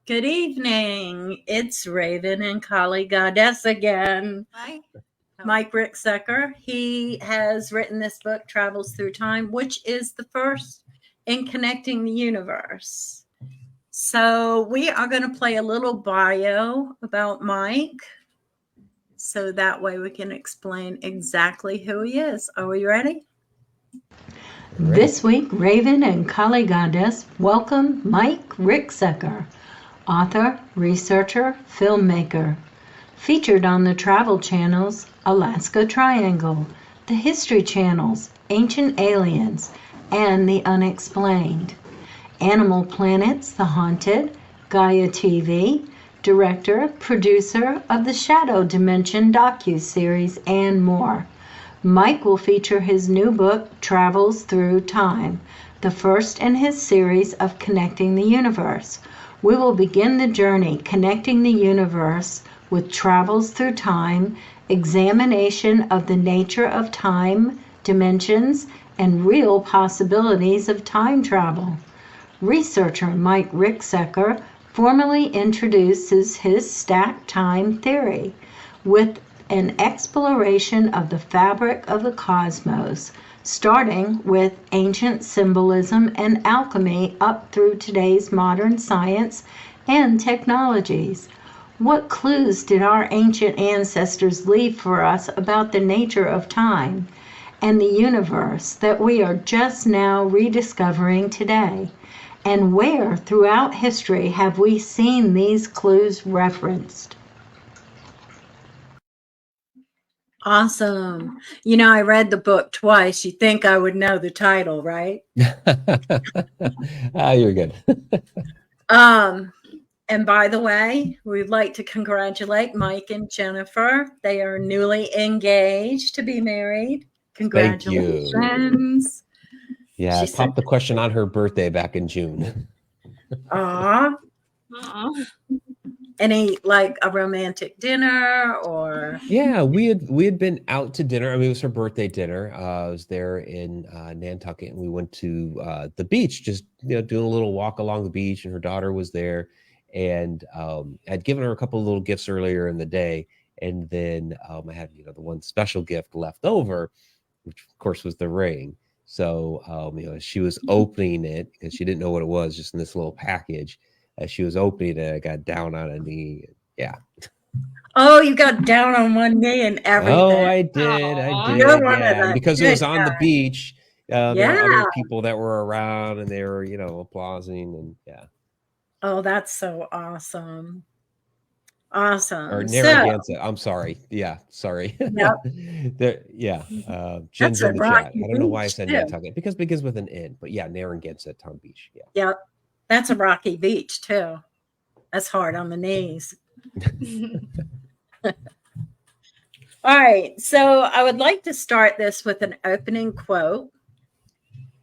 Good evening. It's Raven and KaliGoddess again. Hi. Mike Ricksecker. He has written this book, Travels Through Time, which is the first in connecting the universe. So we are going to play a little bio about Mike, so that way we can explain exactly who he is. Are we ready? This week, Raven and KaliGoddess welcome Mike Ricksecker, author, researcher, filmmaker. Featured on the travel channels Alaska Triangle, the History Channels, Ancient Aliens, and the Unexplained. Animal Planet's The Haunted, Gaia TV, director, producer of the Shadow Dimension docuseries, and more. Mike will feature his new book, Travels Through Time, the first in his series of Connecting the Universe. We will begin the journey connecting the universe with Travels Through Time, examination of the nature of time, dimensions, and real possibilities of time travel. Researcher Mike Ricksecker formally introduces his stacked time theory with an exploration of the fabric of the cosmos, starting with ancient symbolism and alchemy up through today's modern science and technologies. What clues did our ancient ancestors leave for us about the nature of time and the universe that we are just now rediscovering today? And where throughout history have we seen these clues referenced? Awesome. I read the book twice. You think I would know the title, right? You're good. And by the way, we'd like to congratulate Mike and Jennifer. They are newly engaged to be married. Congratulations. Yeah, I popped the question on her birthday back in June. Aw. Any like a romantic dinner or? Yeah, we had been out to dinner. I mean, it was her birthday dinner. I was there in Nantucket, and we went to the beach, just doing a little walk along the beach. And her daughter was there, and I'd given her a couple of little gifts earlier in the day, and then I had the one special gift left over, which of course was the ring. So she was opening it because she didn't know what it was, just in this little package. As she was opening it, I got down on a knee. Yeah. Oh, you got down on one knee and everything. Oh, I did. Yeah. Because it was on the beach. There were other people that were around, and they were, applauding, and yeah. Oh, that's so awesome. Awesome. Or Narragansett. I'm sorry. Yeah, sorry. Yep. Jen's in the chat. I don't know why I said Nantucket. Because it begins with an N. But yeah, Narragansett, Town Beach. Yeah. Yep. That's a rocky beach too. That's hard on the knees. All right. So I would like to start this with an opening quote.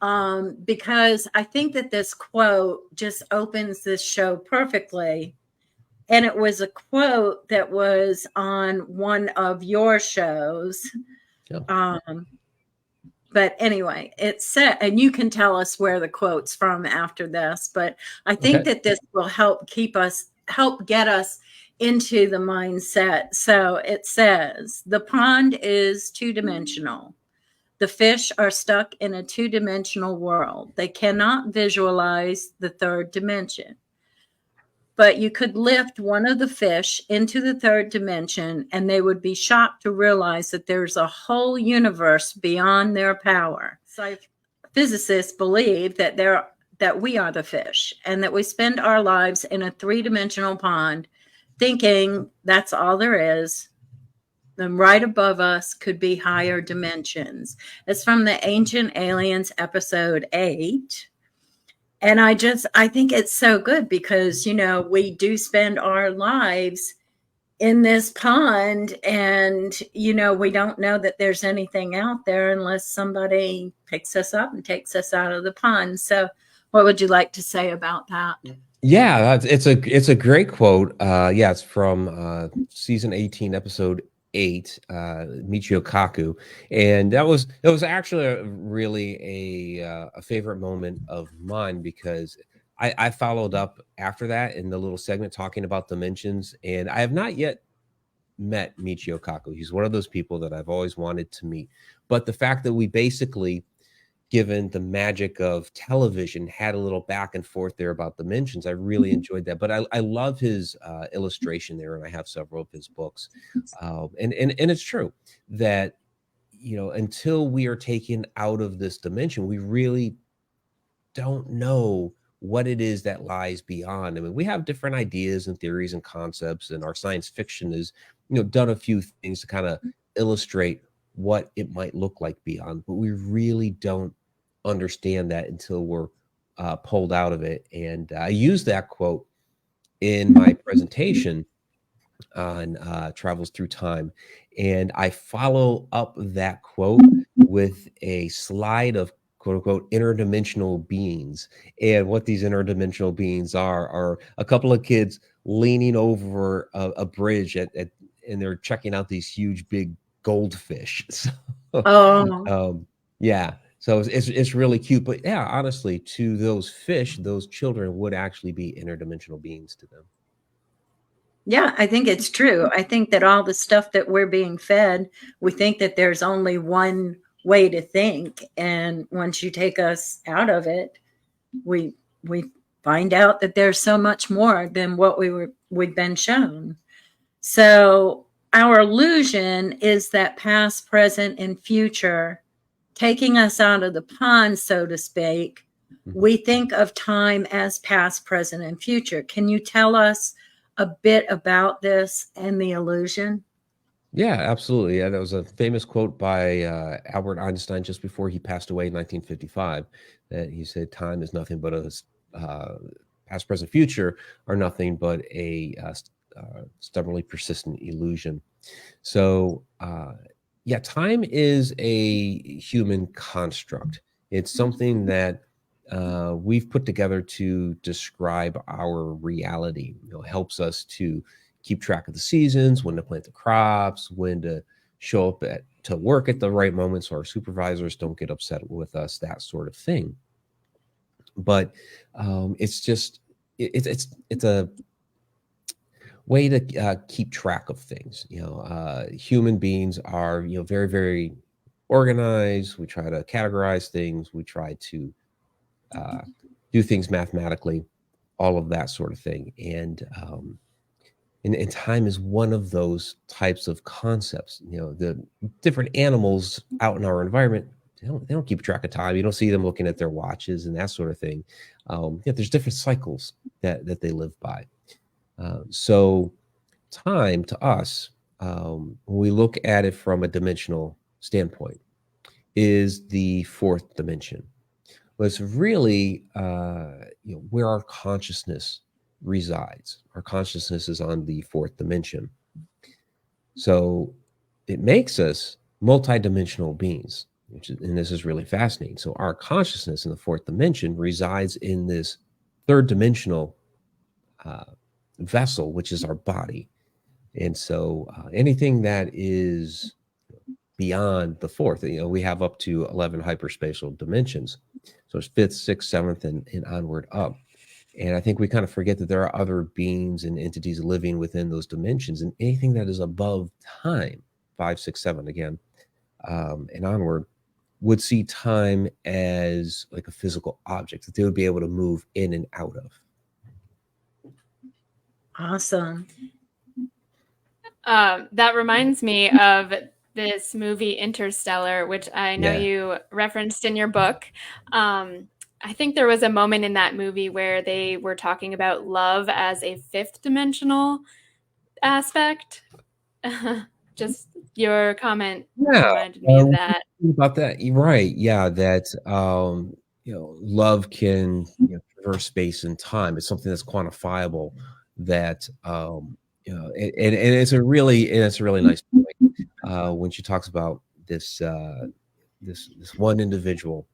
Because I think that this quote just opens this show perfectly. And it was a quote that was on one of your shows. Yep. But anyway, it said, and you can tell us where the quote's from after this, but I think that this will help get us into the mindset. So it says, the pond is two-dimensional. The fish are stuck in a two-dimensional world. They cannot visualize the third dimension. But you could lift one of the fish into the third dimension, and they would be shocked to realize that there's a whole universe beyond their power. Physicists believe that we are the fish, and that we spend our lives in a three-dimensional pond thinking that's all there is. And right above us could be higher dimensions. It's from the Ancient Aliens episode 8. And I think it's so good because, we do spend our lives in this pond, and, we don't know that there's anything out there unless somebody picks us up and takes us out of the pond. So what would you like to say about that? Yeah, it's a great quote. It's from season 18, episode 8, Michio Kaku, and it was actually really a favorite moment of mine, because I followed up after that in the little segment talking about dimensions, and I have not yet met Michio Kaku. He's one of those people that I've always wanted to meet. But the fact that we basically, given the magic of television, had a little back and forth there about dimensions, I really enjoyed that. But I love his illustration there, and I have several of his books. And it's true that, you know, until we are taken out of this dimension, we really don't know what it is that lies beyond. I mean, we have different ideas and theories and concepts, and our science fiction has, you know, done a few things to kind of illustrate what it might look like beyond, but we really don't understand that until we're pulled out of it. And I use that quote in my presentation on Travels Through Time, and I follow up that quote with a slide of quote unquote interdimensional beings. And what these interdimensional beings are a couple of kids leaning over a bridge and they're checking out these huge big goldfish. So, yeah, so it's really cute. But yeah, honestly, to those fish, those children would actually be interdimensional beings to them. Yeah, I think it's true. I think that all the stuff that we're being fed, we think that there's only one way to think, and once you take us out of it, we find out that there's so much more than what we've been shown. So our illusion is that past, present, and future, taking us out of the pond, so to speak. We think of time as past, present, and future. Can you tell us a bit about this and the illusion? Yeah, absolutely. Yeah, that was a famous quote by Albert Einstein just before he passed away in 1955, that he said, time is nothing but a past, present, future are nothing but a stubbornly persistent illusion. So yeah, time is a human construct. It's something that we've put together to describe our reality. You know, helps us to keep track of the seasons, when to plant the crops, when to show up to work at the right moment so our supervisors don't get upset with us, that sort of thing. But it's just it's a way to keep track of things. You know, human beings are, you know, very, very organized. We try to categorize things. We try to do things mathematically, all of that sort of thing. And time is one of those types of concepts. You know, the different animals out in our environment, they don't keep track of time. You don't see them looking at their watches and that sort of thing. Yeah, there's different cycles that they live by. So time to us, when we look at it from a dimensional standpoint, is the fourth dimension. But it's really you know, where our consciousness resides. Our consciousness is on the fourth dimension. So it makes us multidimensional beings, and this is really fascinating. So our consciousness in the fourth dimension resides in this third dimensional vessel, which is our body. And so anything that is beyond the fourth, you know, we have up to 11 hyperspatial dimensions. So it's fifth, sixth, seventh, and onward up. And I think we kind of forget that there are other beings and entities living within those dimensions, and anything that is above time, 5, 6, 7 again, and onward, would see time as like a physical object that they would be able to move in and out of. Awesome. That reminds me of this movie Interstellar, which I know you referenced in your book. I think there was a moment in that movie where they were talking about love as a fifth dimensional aspect. Just your comment reminded me of that. About that, you're right. Yeah, that you know, love can, you know, traverse space and time. It's something that's quantifiable. That you know, and it's a really nice point when she talks about this this one individual.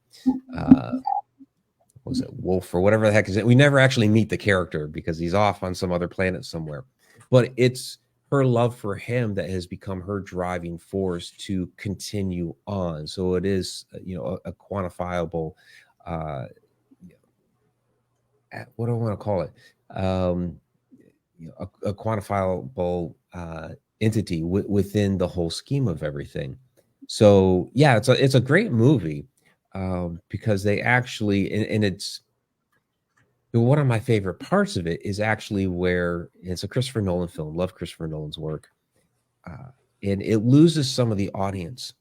Was it Wolf or whatever the heck is it? We never actually meet the character because he's off on some other planet somewhere. But it's her love for him that has become her driving force to continue on. So it is, you know, a quantifiable what do I want to call it? A quantifiable entity within the whole scheme of everything. So yeah, it's a great movie because they actually, and it's one of my favorite parts of it is actually where it's a Christopher Nolan film. Love Christopher Nolan's work, and it loses some of the audience.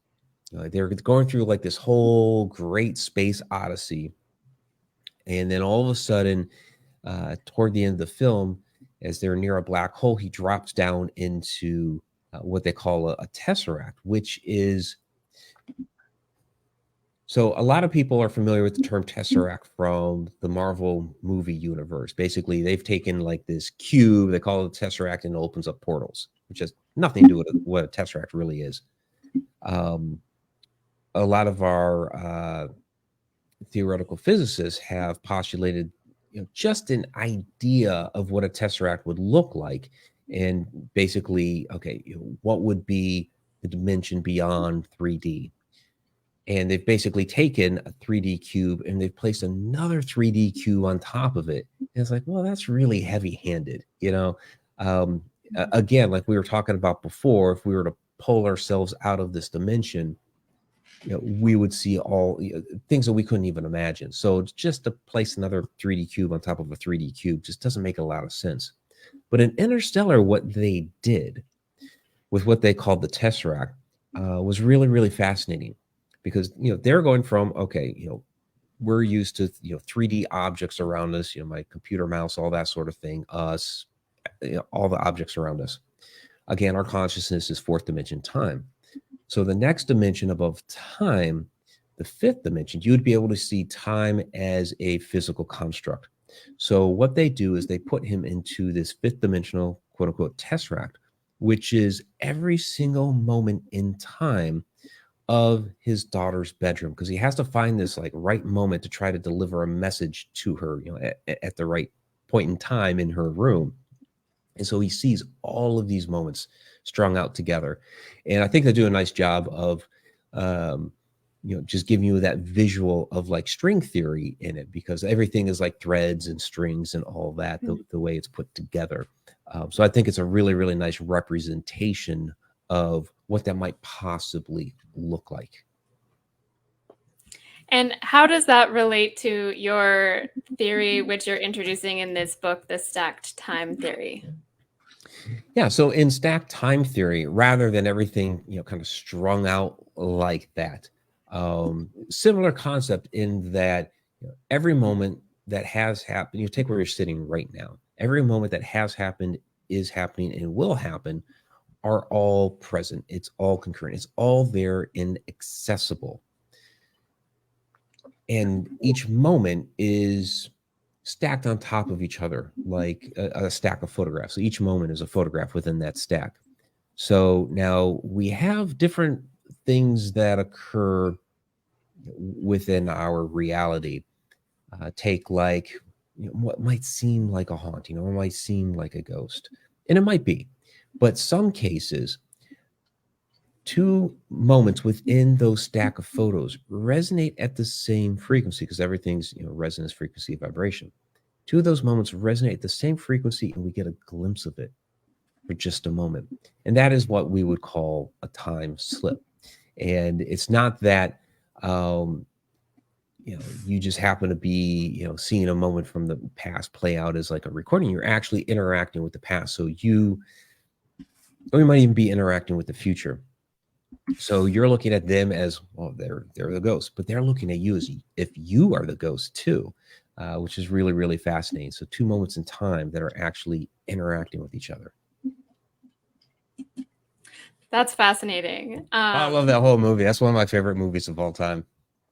They're going through like this whole great space odyssey, and then all of a sudden, toward the end of the film, as they're near a black hole, he drops down into what they call a tesseract, which is, so a lot of people are familiar with the term tesseract from the Marvel movie universe. Basically, they've taken like this cube, they call it a tesseract, and it opens up portals, which has nothing to do with what a tesseract really is. A lot of our theoretical physicists have postulated, just an idea of what a tesseract would look like, and basically, okay, what would be the dimension beyond 3D? And they've basically taken a 3D cube and they've placed another 3D cube on top of it. And it's like, well, that's really heavy-handed, Again, like we were talking about before, if we were to pull ourselves out of this dimension, we would see all things that we couldn't even imagine. So just to place another 3D cube on top of a 3D cube just doesn't make a lot of sense. But in Interstellar, what they did with what they called the tesseract was really, really fascinating, because they're going from, okay, we're used to 3D objects around us, my computer mouse, all that sort of thing, us, all the objects around us. Again, our consciousness is fourth dimension time. So the next dimension above time, the fifth dimension, you would be able to see time as a physical construct. So what they do is they put him into this fifth dimensional, quote unquote, tesseract, which is every single moment in time of his daughter's bedroom, because he has to find this like right moment to try to deliver a message to her, at the right point in time in her room. And so he sees all of these moments strung out together. And I think they do a nice job of, just giving you that visual of like string theory in it, because everything is like threads and strings and all that, the way it's put together. So I think it's a really, really nice representation of what that might possibly look like. And how does that relate to your theory, which you're introducing in this book, the stacked time theory? Yeah, so in stacked time theory, rather than everything, kind of strung out like that, similar concept in that every moment that has happened, you take where you're sitting right now, every moment that has happened, is happening, and will happen are all present. It's all concurrent. It's all there and accessible. And each moment is stacked on top of each other like a stack of photographs. So each moment is a photograph within that stack. So now we have different things that occur within our reality. Take like what might seem like a haunting, or might seem like a ghost, and it might be. But some cases, two moments within those stack of photos resonate at the same frequency, because everything's resonance, frequency, vibration. Two of those moments resonate at the same frequency, and we get a glimpse of it for just a moment. And that is what we would call a time slip. And it's not that you just happen to be seeing a moment from the past play out as like a recording. You're actually interacting with the past. So or you might even be interacting with the future. So you're looking at them as, well, they're the ghost, but they're looking at you as if you are the ghost too, which is really, really fascinating. So two moments in time that are actually interacting with each other. That's fascinating. I love that whole movie. That's one of my favorite movies of all time.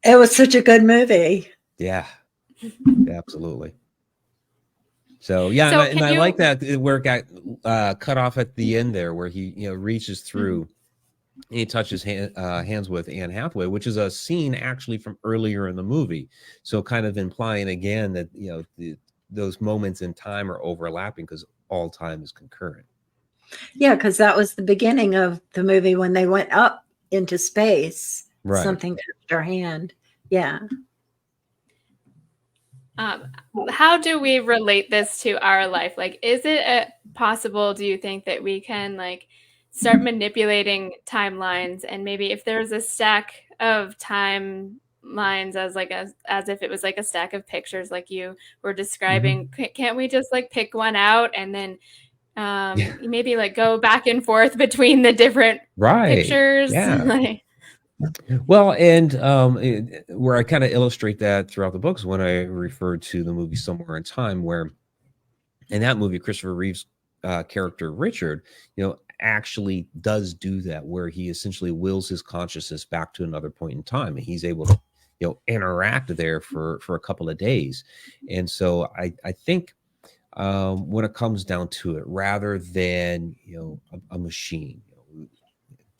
It was such a good movie. Yeah, absolutely. So yeah, and I like that where it got cut off at the end there, where he reaches through. And he touches hands with Anne Hathaway, which is a scene actually from earlier in the movie. So kind of implying again that those moments in time are overlapping, because all time is concurrent. Yeah, because that was the beginning of the movie when they went up into space. Right. Something touched her hand. Yeah. How do we relate this to our life? Like, is it possible, do you think, that we can like start manipulating timelines, and maybe if there's a stack of timelines as if it was like a stack of pictures like you were describing, can't we just like pick one out and then maybe like go back and forth between the different pictures? Yeah. Well, and where I kind of illustrate that throughout the books when I refer to the movie Somewhere in Time, where in that movie, Christopher Reeve's character Richard, actually does do that, where he essentially wills his consciousness back to another point in time, and he's able to, interact there for a couple of days. And so I think when it comes down to it, rather than a machine.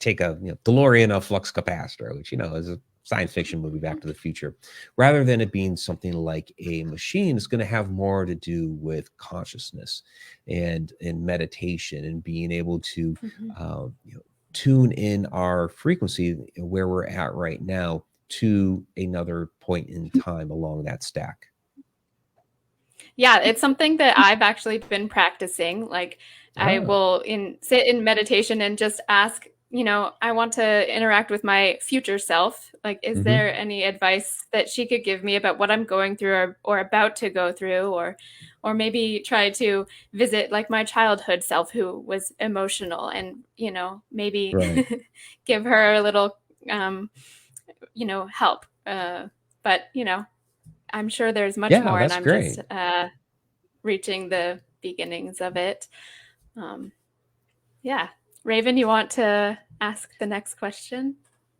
Take a DeLorean, a flux capacitor, which is a science fiction movie, Back to the Future, rather than it being something like a machine. It's going to have more to do with consciousness and meditation and being able to tune in our frequency where we're at right now to another point in time along that stack. Yeah, it's something that I've actually been practicing. Like I will sit in meditation and just ask, I want to interact with my future self. Like, is there any advice that she could give me about what I'm going through or about to go through, or maybe try to visit like my childhood self who was emotional and, maybe give her a little, help. But, I'm sure there's much more, and I'm great. just reaching the beginnings of it. Yeah. Raven, you want to ask the next question?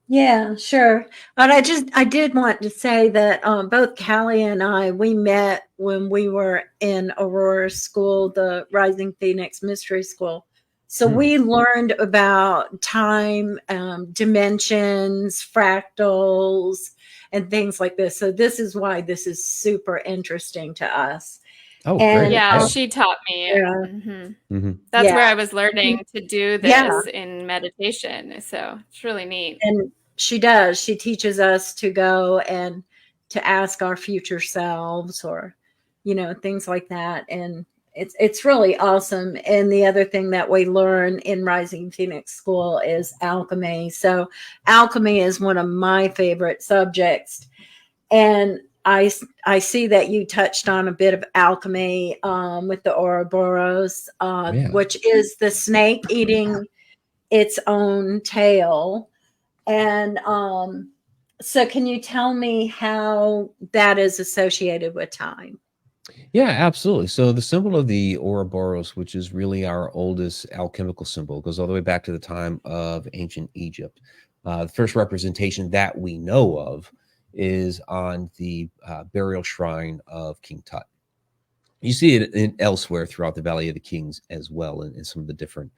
Yeah, sure. But I did want to say that both Callie and I, we met when we were in Aurora's school, the Rising Phoenix Mystery School. So we learned about time, dimensions, fractals, and things like this. So this is why this is super interesting to us. Oh, great. Yeah, she taught me. Yeah. That's where I was learning to do this in meditation. So it's really neat. And she does. She teaches us to go and to ask our future selves or, things like that. And it's really awesome. And the other thing that we learn in Rising Phoenix School is alchemy. So alchemy is one of my favorite subjects. And I see that you touched on a bit of alchemy with the Ouroboros, which is the snake eating its own tail. And so can you tell me how that is associated with time? Yeah, absolutely. So the symbol of the Ouroboros, which is really our oldest alchemical symbol, goes all the way back to the time of ancient Egypt. The first representation that we know of is on the burial shrine of King Tut. You see it elsewhere throughout the Valley of the Kings as well, in some of the different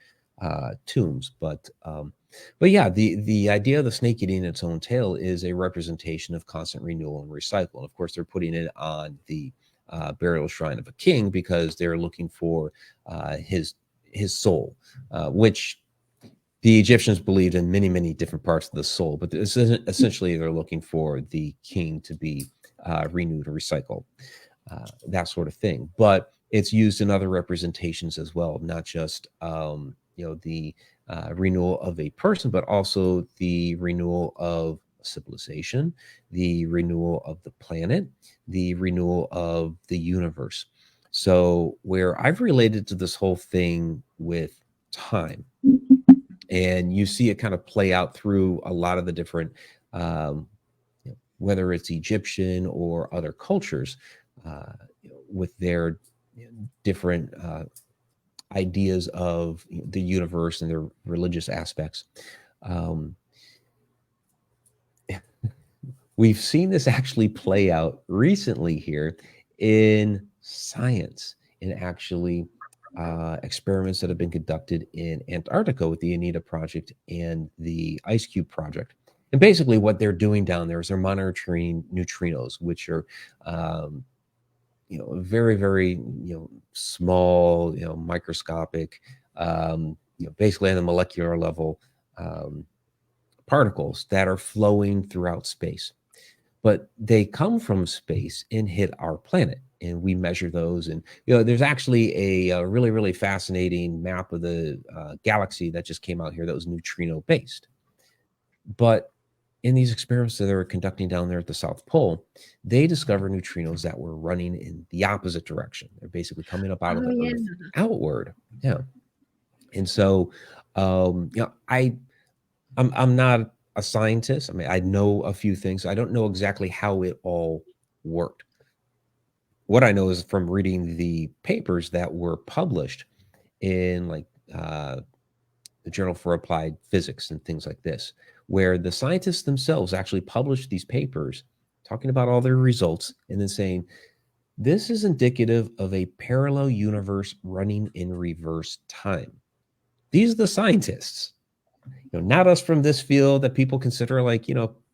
tombs. But yeah, the idea of the snake eating its own tail is a representation of constant renewal and recycle. And of course, they're putting it on the burial shrine of a king because they're looking for his soul, which the Egyptians believed in many, many different parts of the soul, but essentially they're looking for the king to be renewed or recycled, that sort of thing. But it's used in other representations as well, not just the renewal of a person, but also the renewal of civilization, the renewal of the planet, the renewal of the universe. So where I've related to this whole thing with time, and you see it kind of play out through a lot of the different, whether it's Egyptian or other cultures, with their different ideas of the universe and their religious aspects. We've seen this actually play out recently here in science, in actually experiments that have been conducted in Antarctica with the Anita Project and the Ice Cube Project. And basically what they're doing down there is they're monitoring neutrinos, which are very, very small, microscopic, basically on the molecular level, particles that are flowing throughout space. but they come from space and hit our planet, and we measure those. And there's actually a really, really fascinating map of the galaxy that just came out here that was neutrino based. But in these experiments that they were conducting down there at the South Pole, they discovered neutrinos that were running in the opposite direction. They're basically coming up out of the Earth outward. Yeah. And so, I'm not a scientist. I mean, I know a few things. I don't know exactly how it all worked. What I know is from reading the papers that were published in the Journal for Applied Physics and things like this, where the scientists themselves actually published these papers talking about all their results and then saying, this is indicative of a parallel universe running in reverse time. These are the scientists, not us from this field that people consider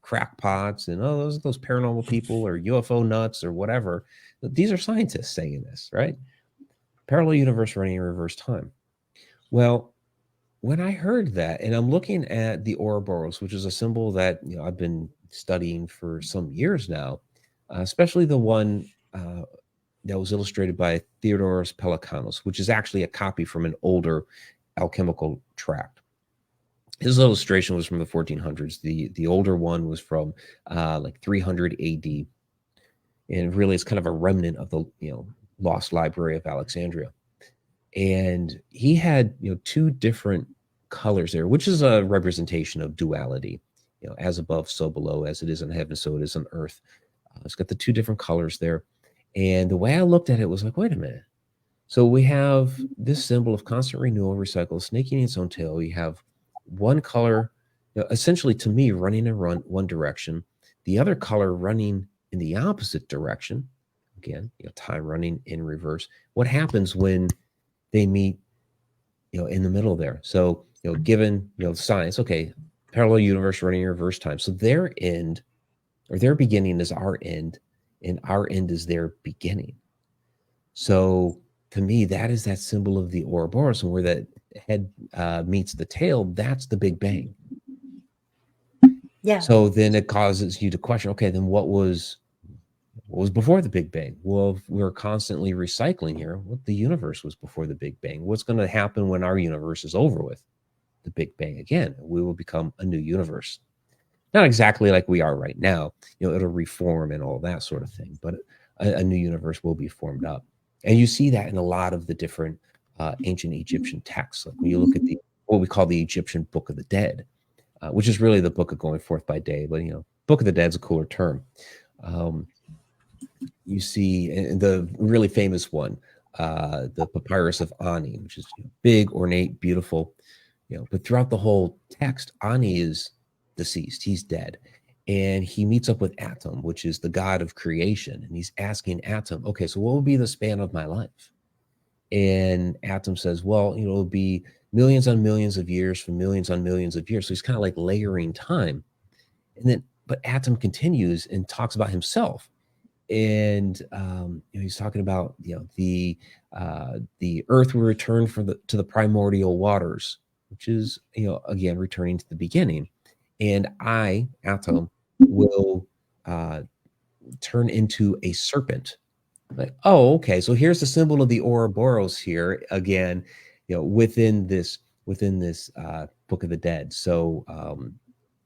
crackpots and those paranormal people or UFO nuts or whatever. These are scientists saying this, right? Parallel universe running in reverse time. Well, when I heard that, and I'm looking at the Ouroboros, which is a symbol that I've been studying for some years now, especially the one that was illustrated by Theodoros Pelikanos, which is actually a copy from an older alchemical tract. His illustration was from the 1400s. The older one was from 300 AD, and really it's kind of a remnant of the lost library of Alexandria. And he had two different colors there, which is a representation of duality. As above, so below, as it is in heaven, so it is on earth. It's got the two different colors there. And the way I looked at it was like, wait a minute. So we have this symbol of constant renewal, recycle, snake eating its own tail. You have one color, essentially to me, running in one direction, the other color running in the opposite direction. Again, time running in reverse. What happens when they meet, in the middle there? So, given, science, okay, parallel universe running in reverse time. So their end or their beginning is our end, and our end is their beginning. So to me, that is that symbol of the Ouroboros, and where that head meets the tail, that's the Big Bang. Yeah. So then it causes you to question, okay, then what was before the Big Bang? Well, we're constantly recycling here. What the universe was before the Big Bang? What's going to happen when our universe is over with? The Big Bang again. We will become a new universe. Not exactly like we are right now. It'll reform and all that sort of thing, but a new universe will be formed up. And you see that in a lot of the different ancient Egyptian texts. Like when you look at what we call the Egyptian Book of the Dead, which is really the Book of Going Forth by Day, but Book of the Dead is a cooler term. You see the really famous one, the Papyrus of Ani, which is big, ornate, beautiful. But throughout the whole text, Ani is deceased. He's dead. And he meets up with Atum, which is the god of creation. And he's asking Atum, okay, so what will be the span of my life? And Atum says, well, it'll be millions on millions of years from millions on millions of years. So he's kind of like layering time. And then, but Atum continues and talks about himself. And he's talking about the earth will return to the primordial waters, which is again returning to the beginning, and I, Atum, will turn into a serpent. Like, oh, okay, so here's the symbol of the Ouroboros here again, within this Book of the Dead. So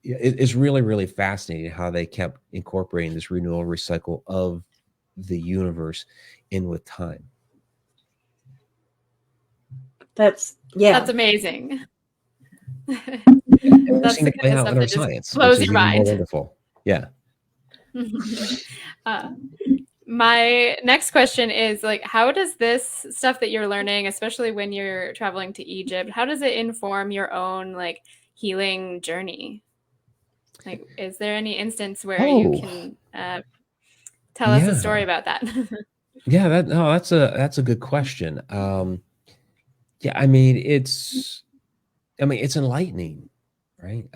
it's really, really fascinating how they kept incorporating this renewal, recycle of the universe in with time. That's amazing. That's the kind of stuff that just blows your mind. Wonderful. Yeah. My next question is how does this stuff that you're learning, especially when you're traveling to Egypt, how does it inform your own healing journey? Is there any instance where you can tell us a story about that? Yeah, that's a good question. Yeah, I mean it's enlightening, right?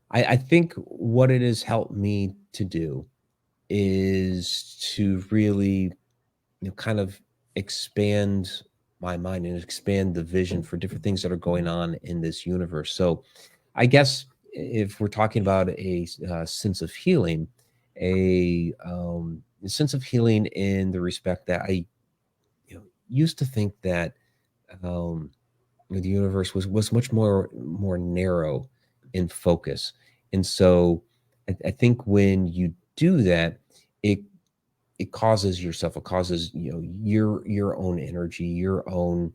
I think what it has helped me to do is to really kind of expand my mind and expand the vision for different things that are going on in this universe. So I guess if we're talking about a sense of healing, a sense of healing in the respect that I used to think that the universe was much more narrow in focus. And so I think when you do that, it causes yourself, it causes, your own energy, your own,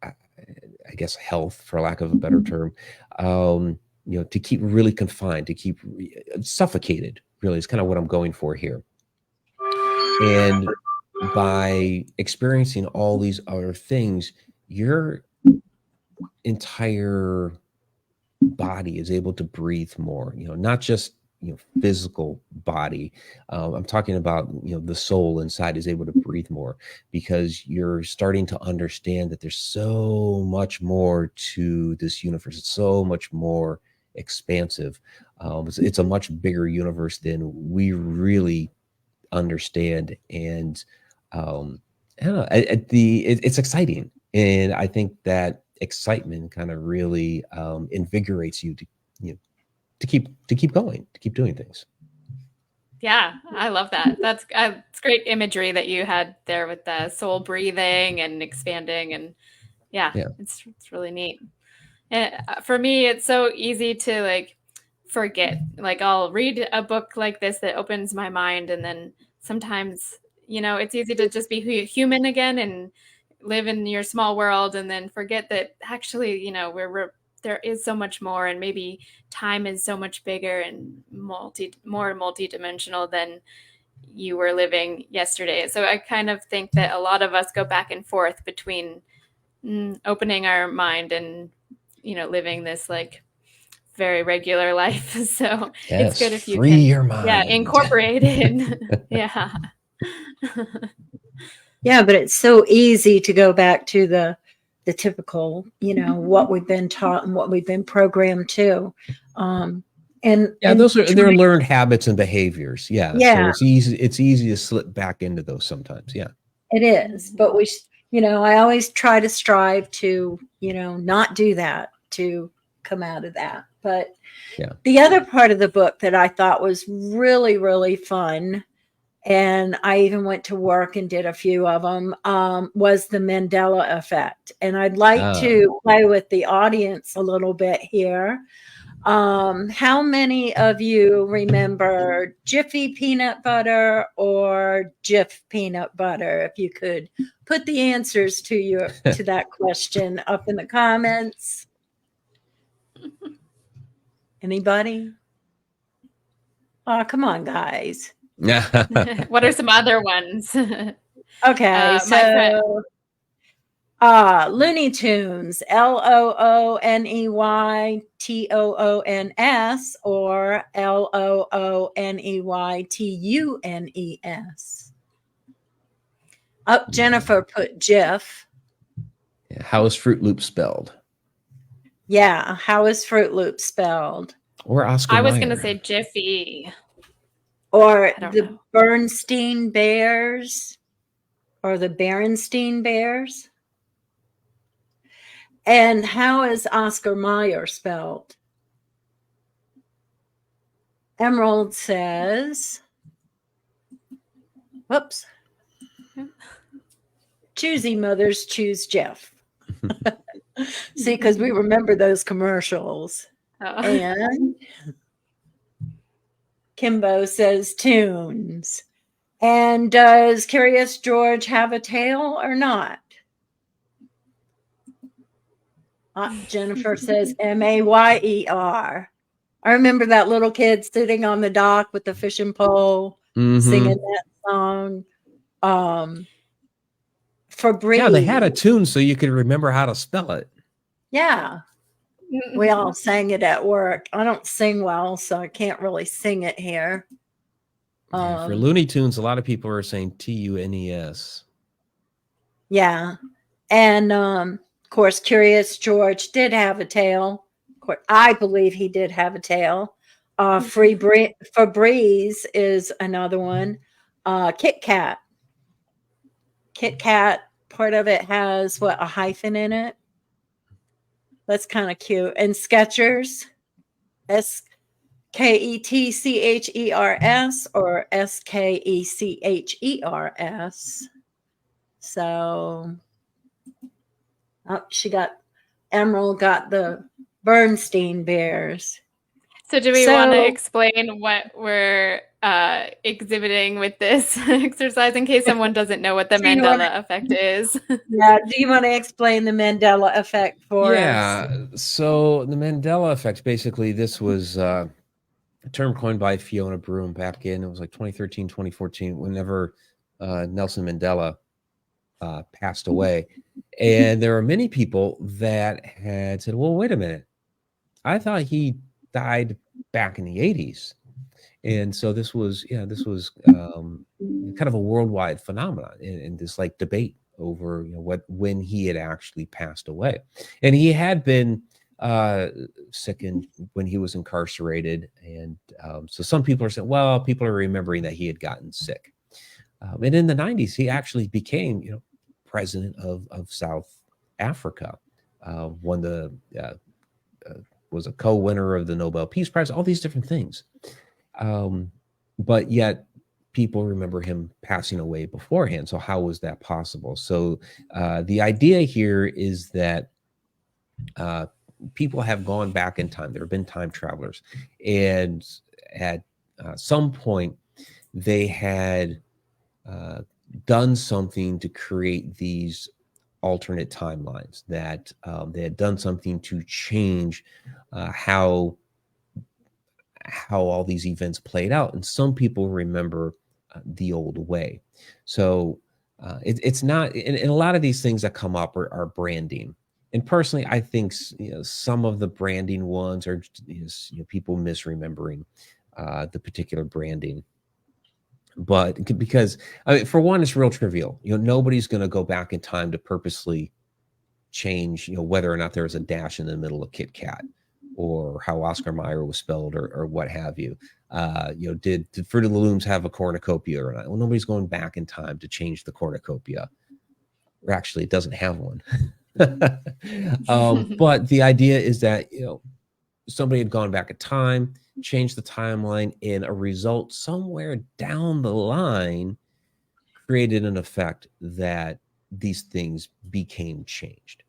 I guess health, for lack of a better term, to keep really confined, to keep suffocated, really is kind of what I'm going for here. And by experiencing all these other things, your entire body is able to breathe more, not just physical body. I'm talking about the soul inside is able to breathe more, because you're starting to understand that there's so much more to this universe. It's so much more expansive. It's a much bigger universe than we really understand. And I don't know, it's exciting, and I think that excitement kind of really invigorates you to keep going, to keep doing things. Yeah, I love that. That's it's great imagery that you had there with the soul breathing and expanding, and yeah. It's really neat. And for me, it's so easy to like forget. Like I'll read a book like this that opens my mind, and then sometimes it's easy to just be human again and live in your small world, and then forget that actually there is so much more, and maybe time is so much bigger and more multi-dimensional than you were living yesterday. So I kind of think that a lot of us go back and forth between opening our mind and living this like very regular life. So it's good if you free can your mind. Incorporate it. Yeah. Yeah, but it's so easy to go back to the typical, what we've been taught and what we've been programmed to. They're learned habits and behaviors. Yeah. So it's easy to slip back into those sometimes. Yeah. It is. But I always try to strive to, not do that, to come out of that. But the other part of the book that I thought was really, really fun, and I even went to work and did a few of them, was the Mandela effect. And I'd like to play with the audience a little bit here. How many of you remember Jiffy peanut butter or Jif peanut butter? If you could put the answers to that question up in the comments. Anybody? Oh, come on, guys. What are some other ones? Okay, so Looney Tunes, LOONEYTOONS or LOONEYTUNES. Jennifer put Jif. How is Fruit Loop spelled? Yeah, how is Fruit Loop spelled? Or Oscar I was Mayer. going to say Jiffy. Or the Bernstein Bears or the Berenstein Bears. And how is Oscar Mayer spelled? Emerald says, whoops. Choosy mothers choose Jeff. See, because we remember those commercials. Oh. And Kimbo says tunes. And does Curious George have a tail or not? Jennifer says Mayer. I remember that little kid sitting on the dock with the fishing pole, singing that song. Febreze. Yeah, they had a tune so you could remember how to spell it. Yeah. We all sang it at work. I don't sing well, so I can't really sing it here. For Looney Tunes, a lot of people are saying TUNES. Yeah. And of course, Curious George did have a tail. Of course, I believe he did have a tail. Febreze is another one. Kit Kat. Kit Kat, part of it has a hyphen in it. That's kind of cute. And Skechers, Sketchers or Skechers. So, Emerald got the Bernstein Bears. So do we want to explain what we're exhibiting with this exercise in case someone doesn't know what the Mandela effect is? Yeah. Do you want to explain the Mandela effect for us? Yeah. So the Mandela effect, basically, this was a term coined by Fiona Broome back in, it was like 2013, 2014, whenever Nelson Mandela passed away. And there are many people that had said, well, wait a minute. I thought he died back in the 80s. And so this was kind of a worldwide phenomenon in this like debate over when he had actually passed away. And he had been sick when he was incarcerated. And so some people are saying, well, people are remembering that he had gotten sick. And in the 90s, he actually became, president of South Africa, was a co-winner of the Nobel Peace Prize, all these different things. But yet people remember him passing away beforehand. So how was that possible? So the idea here is that people have gone back in time. There have been time travelers, and at some point they had done something to create these alternate timelines, that they had done something to change how all these events played out. And some people remember the old way. So it's not, and a lot of these things that come up are branding. And personally, I think some of the branding ones are people misremembering the particular branding. But because for one, it's real trivial. Nobody's going to go back in time to purposely change, whether or not there was a dash in the middle of Kit Kat, or how Oscar Mayer was spelled, or what have you. Did Fruit of the Looms have a cornucopia or not? Well, nobody's going back in time to change the cornucopia. Or actually, it doesn't have one. But the idea is that somebody had gone back in time, changed the timeline, and a result somewhere down the line created an effect that these things became changed.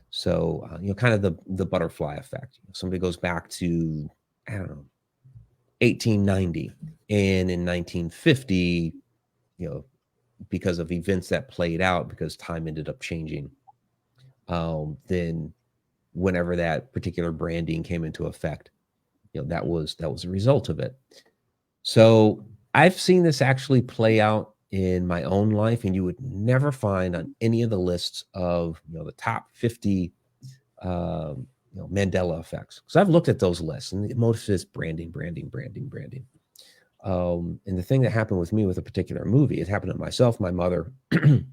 So, kind of the butterfly effect. Somebody goes back to, 1890, and in 1950, because of events that played out, because time ended up changing, then whenever that particular branding came into effect, that was a result of it. So I've seen this actually play out in my own life, and you would never find on any of the lists of the top 50 Mandela effects, because I've looked at those lists, and most of it's branding. And the thing that happened with me with a particular movie, it happened to myself, my mother, and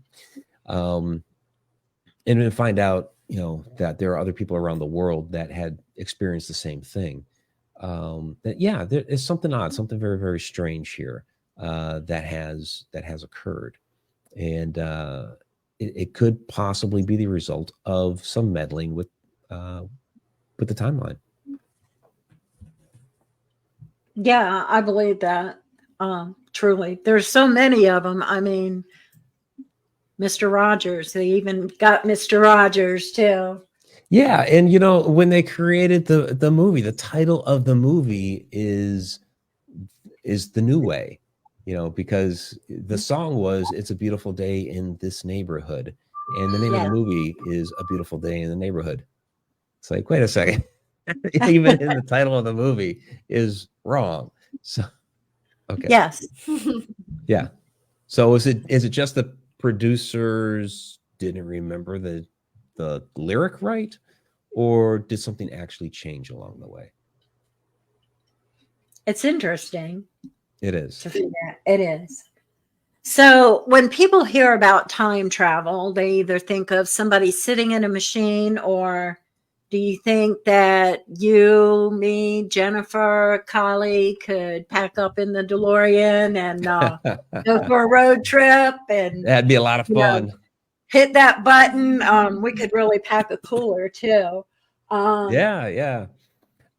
then find out that there are other people around the world that had experienced the same thing. There is something odd, something very, very strange here that has occurred, and it could possibly be the result of some meddling with the timeline. Yeah, I believe that. Truly, there's so many of them. I mean, Mr. Rogers. They even got Mr. Rogers too. Yeah, and when they created the movie, the title of the movie is The New Way, because the song was "It's a Beautiful Day in This Neighborhood," and the name of the movie is A Beautiful Day in the Neighborhood. It's like, wait a second, even in the title of the movie is wrong. So, okay, yes, yeah. So is it just the producers didn't remember the lyric right, or did something actually change along the way? It's interesting. It is. It is. So when people hear about time travel, they either think of somebody sitting in a machine, or do you think that you, me, Jennifer, Kali could pack up in the DeLorean and go for a road trip? And that'd be a lot of fun. Hit that button. We could really pack a cooler too. Yeah.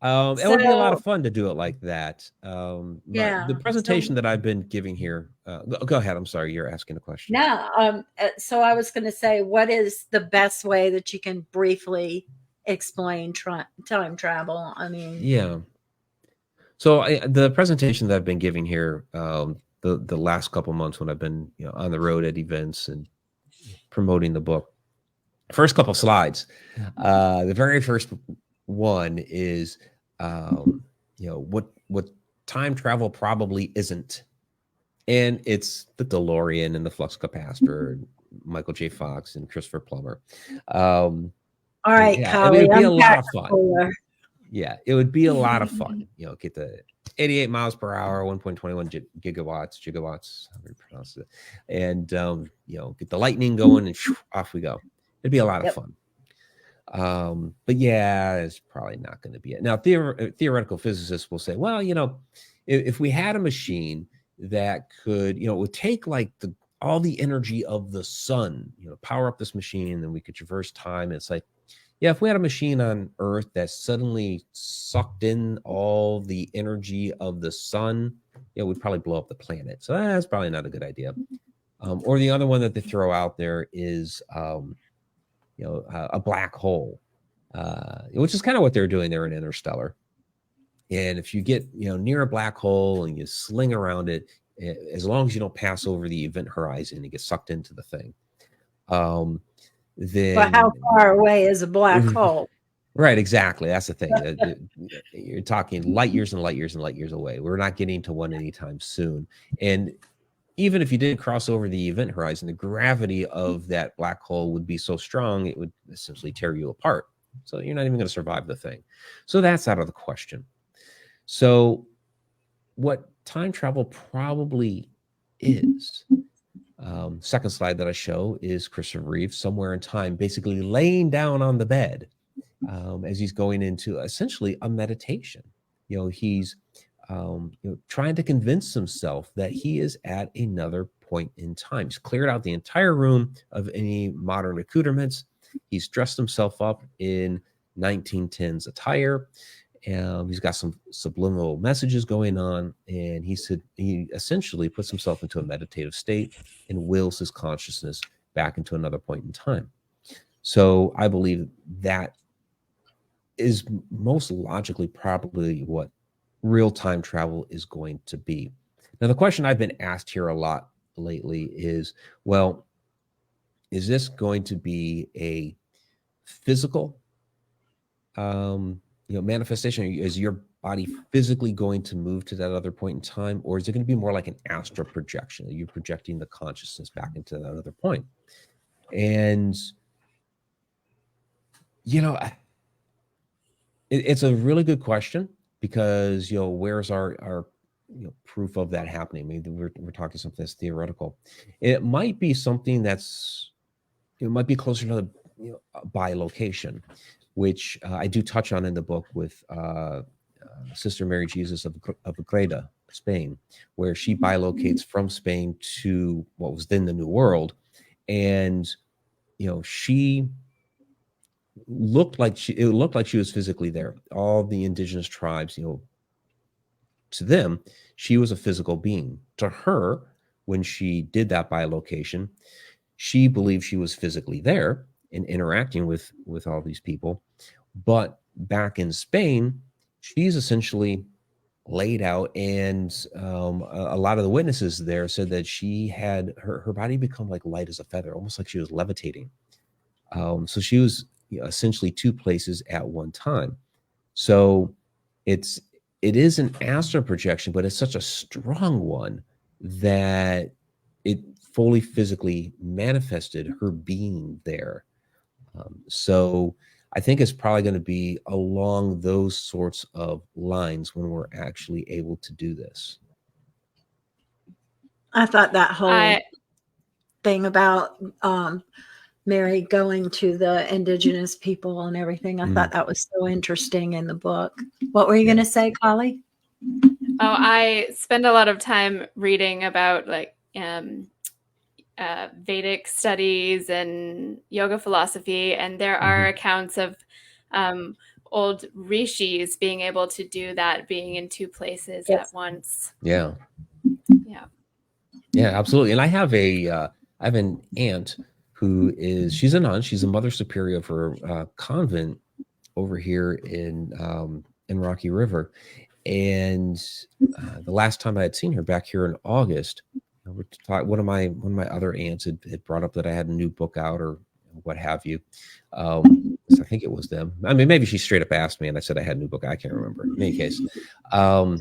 It would be a lot of fun to do it like that. The presentation that I've been giving here, go ahead. I'm sorry. You're asking a question. No. So I was going to say, what is the best way that you can briefly explain time travel? I mean, yeah. So the presentation that I've been giving here, the last couple months when I've been on the road at events and promoting the book, first couple slides, the very first one is what time travel probably isn't, and it's the DeLorean and the flux capacitor, Michael J. Fox and Christopher Plummer. All right, yeah, it would be a lot of fun. Yeah, it would be a lot of fun. Get the 88 miles per hour, 1.21 gigawatts, how do you pronounce it? And get the lightning going, and off we go. It'd be a lot of fun. But yeah, it's probably not going to be it. Now, theoretical physicists will say, well, if we had a machine that could, would take like all the energy of the sun, power up this machine, then we could traverse time. And it's like, yeah, if we had a machine on Earth that suddenly sucked in all the energy of the sun, we'd probably blow up the planet. So that's probably not a good idea. Or the other one that they throw out there is, a black hole, which is kind of what they're doing there in Interstellar. And if you get, near a black hole and you sling around it, as long as you don't pass over the event horizon, you get sucked into the thing. Then, but how far away is a black hole? Right, exactly. That's the thing. You're talking light years and light years and light years away. We're not getting to one anytime soon. And even if you did cross over the event horizon, the gravity of that black hole would be so strong, it would essentially tear you apart. So you're not even going to survive the thing. So that's out of the question. So what time travel probably is, second slide that I show is Christopher Reeve somewhere in time, basically laying down on the bed as he's going into essentially a meditation. He's trying to convince himself that he is at another point in time. He's cleared out the entire room of any modern accoutrements. He's dressed himself up in 1910s attire. He's got some subliminal messages going on, and he essentially puts himself into a meditative state and wills his consciousness back into another point in time. So I believe that is most logically probably what real time travel is going to be. Now, the question I've been asked here a lot lately is, well, is this going to be a physical manifestation? Is your body physically going to move to that other point in time, or is it going to be more like an astral projection? You're projecting the consciousness back into that other point. And it's a really good question, because where's our proof of that happening? I mean, we're talking something that's theoretical. It might be something it might be closer to by location, which I do touch on in the book with Sister Mary Jesus of Agreda, Spain, where she bilocates from Spain to what was then the New World. And she looked like she was physically there. All the indigenous tribes, to them, she was a physical being. To her, when she did that bilocation, she believed she was physically there and interacting with all these people. But back in Spain, she's essentially laid out, and a lot of the witnesses there said that she had her body become like light as a feather, almost like she was levitating. So she was essentially two places at one time. So it is an astral projection, but it's such a strong one that it fully physically manifested her being there. So I think it's probably going to be along those sorts of lines when we're actually able to do this. I thought that whole thing about Mary going to the indigenous people and everything, I thought that was so interesting in the book. What were you going to say, Kali? Oh, I spend a lot of time reading about Vedic studies and yoga philosophy, and there are accounts of old rishis being able to do that, being in two places Yes. at once. Yeah. Yeah. Yeah, absolutely. And I have an aunt who she's a nun. She's a mother superior for a convent over here in Rocky River. And the last time I had seen her back here in August, one of my other aunts had brought up that I had a new book out or what have you. So I think it was them. I mean, maybe she straight up asked me, and I said I had a new book. I can't remember. In any case, I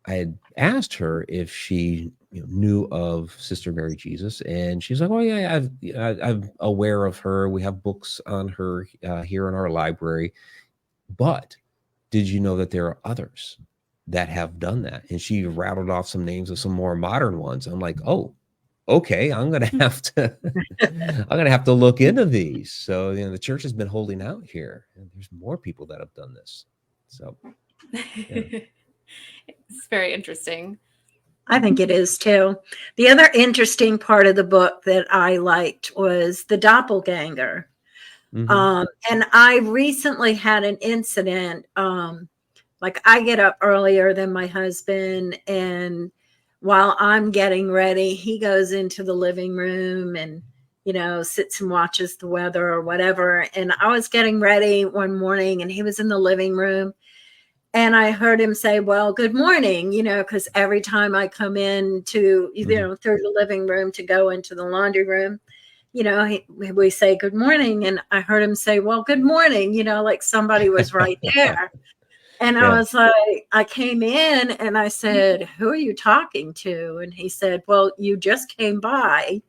had asked her if she knew of Sister Mary Jesus, and she's like, "Oh yeah, I'm aware of her. We have books on her here in our library, but did you know that there are others that have done that?" And she rattled off some names of some more modern ones. I'm like, "Oh, okay, I'm gonna have to look into these." So the church has been holding out here, and there's more people that have done this. So yeah. It's very interesting. I think it is too. The other interesting part of the book that I liked was the doppelganger. Mm-hmm. And I recently had an incident. Like I get up earlier than my husband, and while I'm getting ready, he goes into the living room and, sits and watches the weather or whatever. And I was getting ready one morning and he was in the living room. And I heard him say, "Well, good morning," because every time I come in to, through the living room to go into the laundry room, we say good morning. And I heard him say, "Well, good morning," like somebody was right there. And I was like, I came in and I said, "Who are you talking to?" And he said, "Well, you just came by."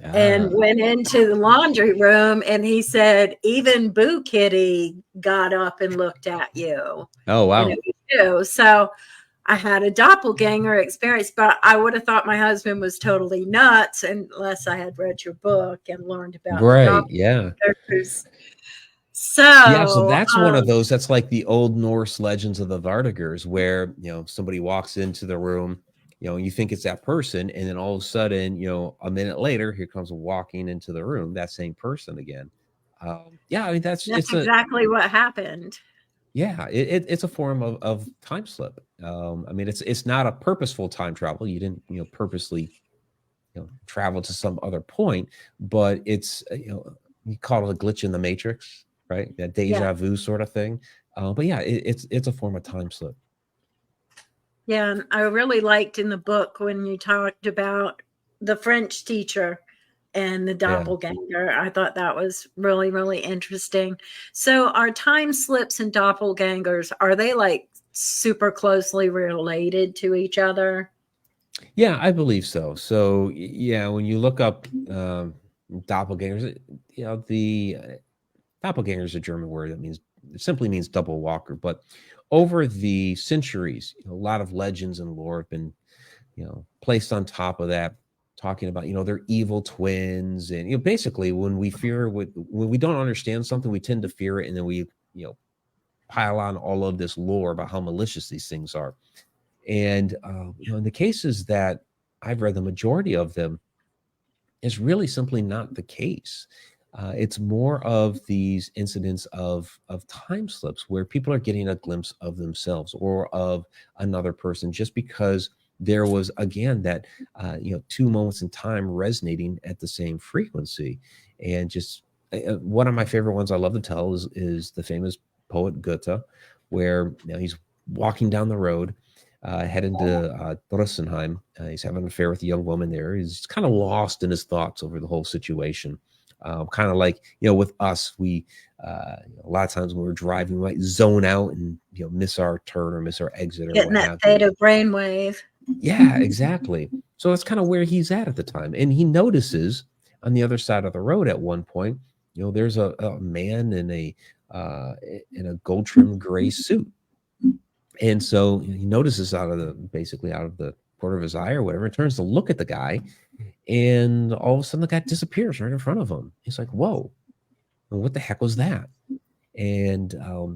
And went into the laundry room, and he said, "Even Boo Kitty got up and looked at you." Oh, wow. So I had a doppelganger experience, but I would have thought my husband was totally nuts unless I had read your book and learned about right. Yeah. So that's one of those. That's like the old Norse legends of the Vartigers, where somebody walks into the room. You think it's that person, and then all of a sudden, a minute later, here comes walking into the room that same person again. Yeah, I mean that's exactly what happened. Yeah, it's a form of time slip. I mean, it's not a purposeful time travel. You didn't purposely travel to some other point, but it's you call it a glitch in the matrix, right? That deja vu sort of thing. But yeah, it's a form of time slip. Yeah, and I really liked in the book when you talked about the French teacher and the doppelganger. Yeah. I thought that was really, really interesting. So are time slips and doppelgangers, are they like super closely related to each other? Yeah, I believe so. So yeah, when you look up doppelgangers, the doppelganger is a German word that simply means double walker. But over the centuries, a lot of legends and lore have been, placed on top of that, talking about, they're evil twins. And, basically when we don't understand something, we tend to fear it. And then we, pile on all of this lore about how malicious these things are. And, in the cases that I've read, the majority of them is really simply not the case. It's more of these incidents of time slips where people are getting a glimpse of themselves or of another person just because there was, again, that, two moments in time resonating at the same frequency. And just one of my favorite ones I love to tell is the famous poet Goethe, where he's walking down the road, heading to Dressenheim. He's having an affair with a young woman there. He's kind of lost in his thoughts over the whole situation. Kind of like, with us, we a lot of times when we're driving, we might zone out and miss our turn or miss our exit or getting that theta brainwave. Yeah, exactly. So that's kind of where he's at the time, and he notices on the other side of the road at one point, there's a man in a gold trimmed gray suit. And so he notices out of the corner of his eye or whatever, and turns to look at the guy, and all of a sudden the guy disappears right in front of him. He's like, "Whoa, what the heck was that?" And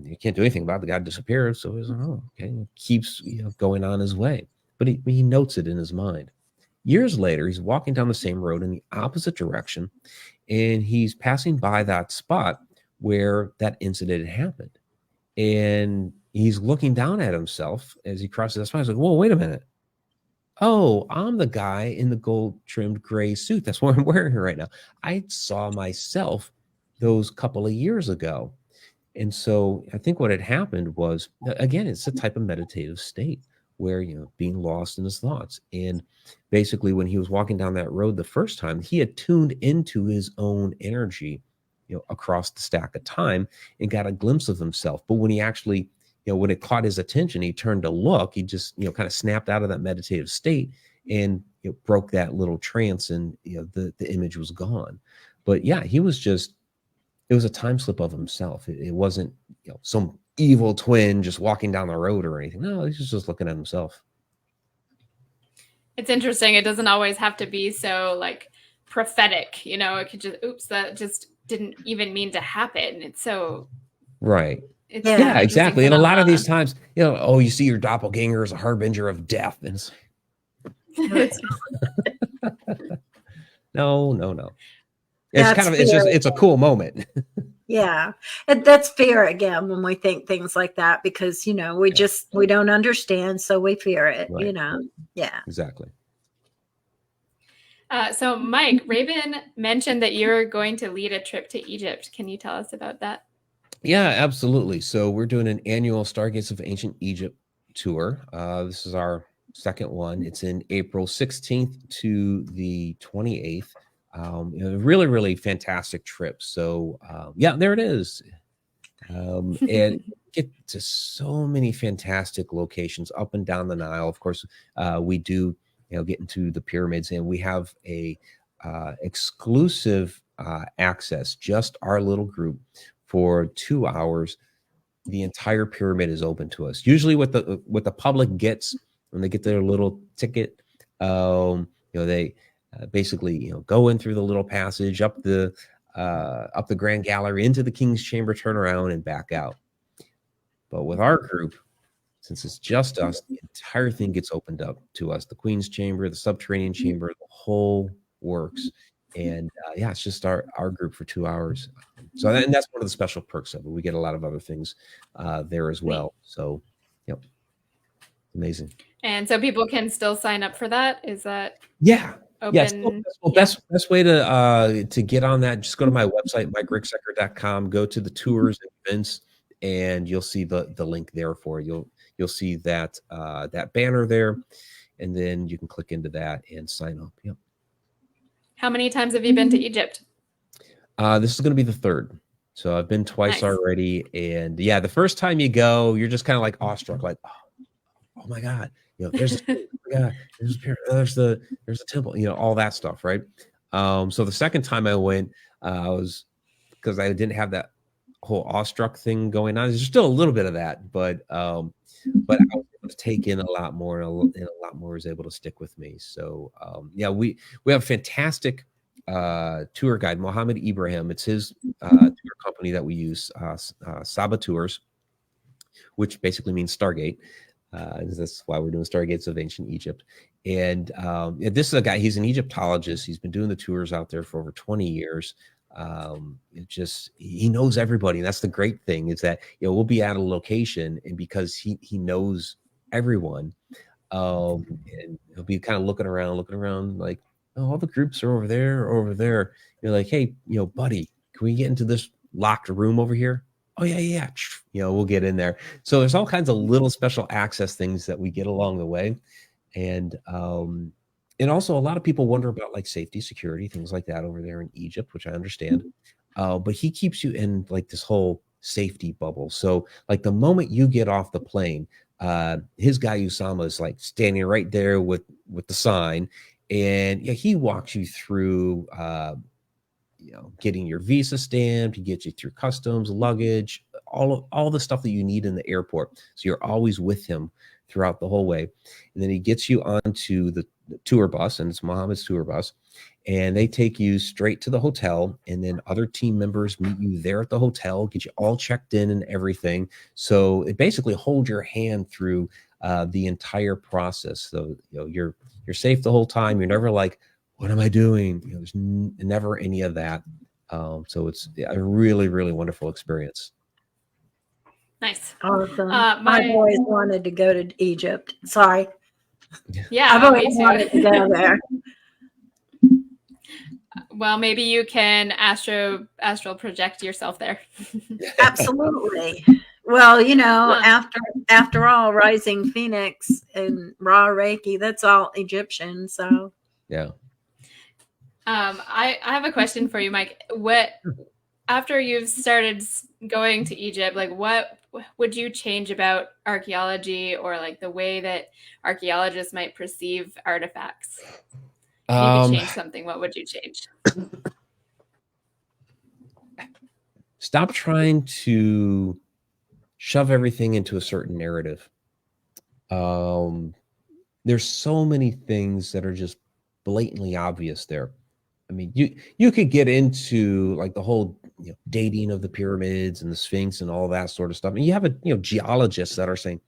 he can't do anything about it. The guy disappears, so he's like, "Oh, okay." He keeps going on his way, but he notes it in his mind. Years later, he's walking down the same road in the opposite direction, and he's passing by that spot where that incident had happened. And he's looking down at himself as he crosses that spine. He's like, whoa, wait a minute. Oh, I'm the guy in the gold trimmed gray suit. That's what I'm wearing right now. I saw myself those couple of years ago. And so I think what had happened was, again, it's a type of meditative state where, being lost in his thoughts. And basically when he was walking down that road the first time, he had tuned into his own energy, across the stack of time, and got a glimpse of himself. But when he actually, when it caught his attention, he turned to look, he just, kind of snapped out of that meditative state and broke that little trance, and, the image was gone. But yeah, he was just, it was a time slip of himself. It wasn't, some evil twin just walking down the road or anything. No, he's just looking at himself. It's interesting. It doesn't always have to be so like prophetic, it could just, oops, that just didn't even mean to happen. It's so right. It's yeah, exactly. And a lot of these times, you see your doppelganger as a harbinger of death. And it's no. It's kind of, it's a cool moment. Yeah. And that's fear again, when we think things like that, because, we don't understand. So we fear it, right. Yeah. Exactly. So Mike, Raven mentioned that you're going to lead a trip to Egypt. Can you tell us about that? Yeah, absolutely. So we're doing an annual Stargates of Ancient Egypt tour. This is our second one. It's in April 16th to the 28th. Really, really fantastic trip. So yeah, there it is. And get to so many fantastic locations up and down the Nile. Of course, we do, get into the pyramids, and we have a exclusive access, just our little group, for 2 hours. The entire pyramid is open to us. Usually what the public gets when they get their little ticket, they basically, go in through the little passage, up the grand gallery, into the king's chamber, turn around and back out. But with our group, since it's just us, the entire thing gets opened up to us. The queen's chamber, the subterranean chamber, the whole works. And yeah, it's just our group for 2 hours. So and that's one of the special perks of it. We get a lot of other things there as well. So, yep, amazing. And so people can still sign up for that. Is that open? Yes. Well, best way to get on that, just go to my website, MikeRicksecker.com. Go to the tours and events, and you'll see the link there for you. You'll see that that banner there, and then you can click into that and sign up. Yep. How many times have you been to Egypt? This is going to be the third. So I've been twice already. And yeah, the first time you go, you're just kind of like awestruck, like, oh my God, there's there's the temple, all that stuff. Right. So the second time I went, was because I didn't have that whole awestruck thing going on. There's still a little bit of that, but I was able to take in a lot more, and a lot more was able to stick with me. So yeah, we have a fantastic tour guide, Mohammed Ibrahim. It's his tour company that we use, Saba Tours, which basically means Stargate. That's why we're doing Stargates of Ancient Egypt. And this is a guy, he's an Egyptologist. He's been doing the tours out there for over 20 years. He knows everybody. And that's the great thing, is that, we'll be at a location, and because he knows everyone, and he'll be kind of looking around like, oh, all the groups are over there. You're like, hey, buddy, can we get into this locked room over here? Oh yeah. We'll get in there. So there's all kinds of little special access things that we get along the way. And also a lot of people wonder about like safety, security, things like that over there in Egypt, which I understand. But he keeps you in like this whole safety bubble. So like the moment you get off the plane, his guy Usama is like standing right there with the sign, and yeah, he walks you through getting your visa stamped. He gets you through customs, luggage, all the stuff that you need in the airport. So you're always with him throughout the whole way. And then he gets you onto the tour bus, and it's Mohammed's tour bus, and they take you straight to the hotel, and then other team members meet you there at the hotel, get you all checked in and everything. So it basically holds your hand through the entire process. So you're safe the whole time. You're never like, what am I doing? There's never any of that. So it's a really, really wonderful experience. Nice. Awesome. I've always wanted to go to Egypt. Sorry. Yeah, I've always wanted to go there. Well, maybe you can astral project yourself there. Absolutely. Well, after all, Rising Phoenix and Ra Reiki, that's all Egyptian. So yeah. I have a question for you, Mike. After you've started going to Egypt, like what would you change about archaeology, or like the way that archaeologists might perceive artifacts? If you could change something, what would you change? Stop trying to shove everything into a certain narrative. There's so many things that are just blatantly obvious there. I mean, you could get into like the whole dating of the pyramids and the Sphinx and all that sort of stuff. And you have geologists that are saying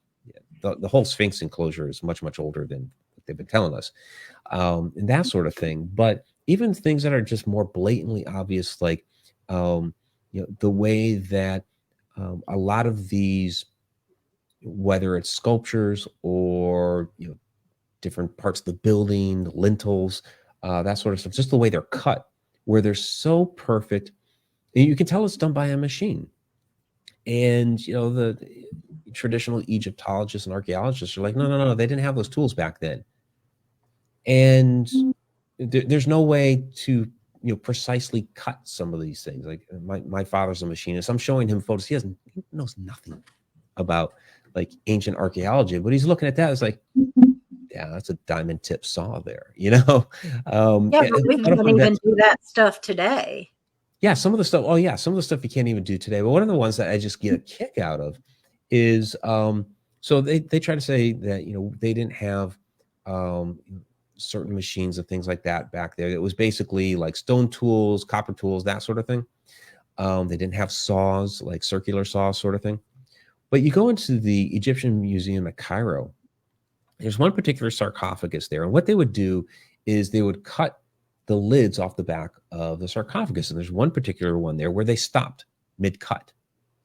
the whole Sphinx enclosure is much, much older than what they've been telling us, and that sort of thing. But even things that are just more blatantly obvious, like the way that a lot of these, whether it's sculptures or different parts of the building, the lintels, that sort of stuff, just the way they're cut, where they're so perfect, and you can tell it's done by a machine. And the traditional Egyptologists and archaeologists are like, no, they didn't have those tools back then, and there's no way to precisely cut some of these things. Like my father's a machinist. I'm showing him photos. He knows nothing about like ancient archaeology, but he's looking at that. It's like, yeah, that's a diamond tip saw there, yeah, but we can't even do that stuff today. Yeah, some of the stuff. Oh yeah, some of the stuff you can't even do today. But one of the ones that I just get a kick out of is so they try to say that they didn't have certain machines and things like that back there. It was basically like stone tools, copper tools, that sort of thing. They didn't have saws, like circular saws sort of thing. But you go into the Egyptian Museum at Cairo, there's one particular sarcophagus there. And what they would do is they would cut the lids off the back of the sarcophagus. And there's one particular one there where they stopped mid-cut.